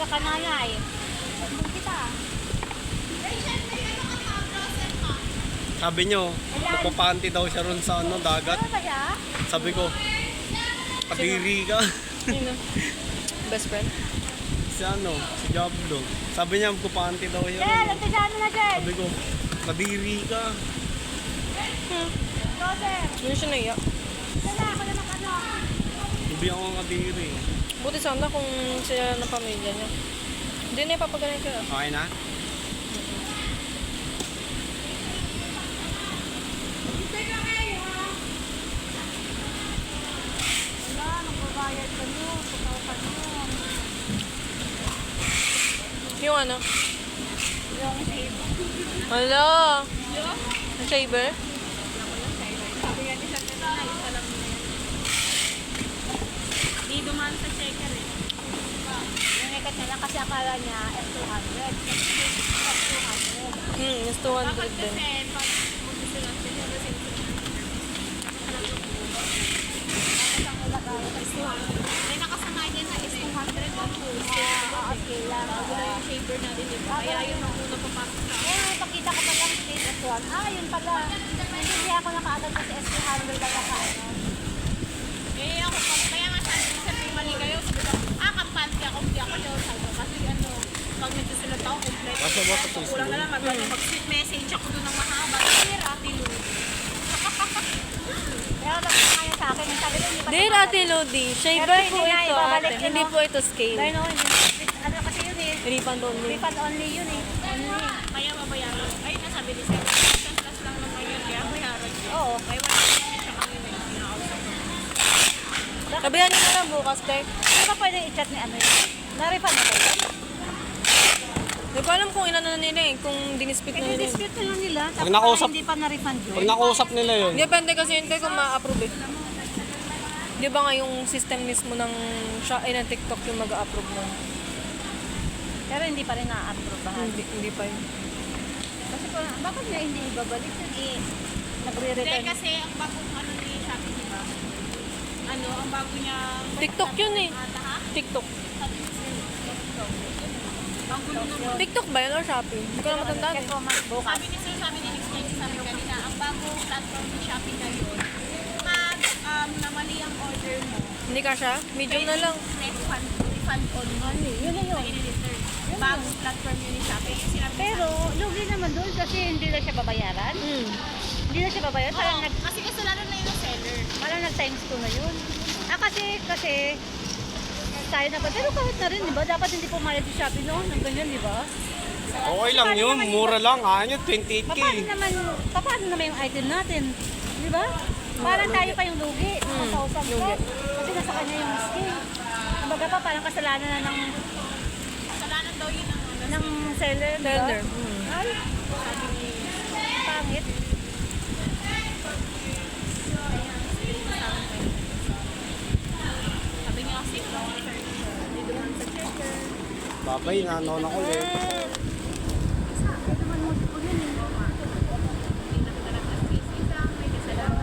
kanaya eh. Sambong kita. Sabi nyo, mapapanti daw siya ron sa ano, dagat. Ano ba siya? Sabi ko, kadiri ka. Sino? Best friend? Si ano, si Diablo. Sabi niya, mapapanti daw siya Jel, ron. nagtasyano na Jel. Sabi ko, kadiri ka. Joseph, Hindi siya naiya. wala ako na ng ano. Hindi ako kadiri. Buti sana kung sila ng pamilya niya. Hindi na ipapagaling ka. Okay na? Wala, magbabayad ka nyo. Putaw ka nyo. Yung ano? Yung save. Hala! Ang shaver? Sabi nga ni Santa na, isa lang na yan. Di dumaan sa checker eh. Yung ikat na lang kasi akala niya F200. F200. Mas 200 din. pag gusto lang siya, kasi ang ulagay is 200. May nakasama dyan na is 200 ang full. Okay lang. yung shaver natin, di ba? Kaya yun ang una papasok sa Eh, pagkita ko pa lang si S1. Yun pala. Hindi ako nakaagad kasi S200 lang ako. Eh, ako, kaya nga sabi mali kayo, sabi ko, kampante ako, hindi ako daw sabi ko. Kasi ano, pag nagsusulat ako, complete. Basta ba ito Kulang na lang, mag-sweet message ako doon ng mahaba. Dear Ate Lou. Pero nagkakaya sa akin, sabi ko, hindi pa Dear Ate Lodi, shaver Pero po hindi na, ito ibabalik ate. yun, Hindi no? po ito scale. Dahil no, hindi. Ano kasi yun eh. Refund only. Refund only yun eh. Only. Kaya mabayaran. Ay, nasabi ni Sir, 10 plus lang naman yun, kaya bayaran niya. Oo. Kaya wala siya kami na yung pinakausap. Sabihan niyo na lang bukas, Tek. Hindi ba pwede i-chat ni ano yun? Na-refund na ba yun? Hindi ko alam kung ilan na nila eh. Kung dinispute na nila. yun. I-dispute na lang nila. Pag Tapos nakausap- hindi pa na-refund yun. Pag nakausap nila yun, Depende kasi yun kung ma-approve eh. Di ba nga yung system mismo ng, ng TikTok yung mag-approve nun? Pero hindi pa rin na-approve ba? Hindi pa yun. Kasi parang, bakit nga hindi ibabalik yun eh? Hindi, Nagre-return. kasi ang bagong ano ni Shopee, di ba? Ano, ang bago niya... TikTok yun eh. Ha? TikTok. Ang gulo naman. TikTok ba yun or Shopee? Hindi ko na matandaan eh. Kasi bukas. Sabi ni Sir, sabi ni Next Time, sabi kanina, ang bagong platform ni Shopee ngayon, na mali ang order mo, Hindi ka siya? Medium na lang. refund only. Yun na yun. I-return. Bagong platform yun ni Shopee. Yung sinabi Pero, lugi naman doon kasi hindi na siya babayaran. Hindi na siya babayaran. Parang, kasi kasalanan na yun ng seller. parang nag-times 2 na yun. Kasi, tayo na ba? Pero kahit na rin, di ba? Dapat hindi pumayad si Shopee noon. Ng ganyan, di ba? okay lang yun, mura lang. Ano, 28K. Paano naman yung item natin? Di ba? Parang tayo pa yung lugi. Kausap ko. Kasi nasa kanya yung skill. Kumbaga pa, parang kasalanan na Kasalanan daw yun ng ano. ng seller, di ba? Seller. Ay, pangit. Sabi niya kasi, hindi duman sa checker. Babay, nanonood ako ulit.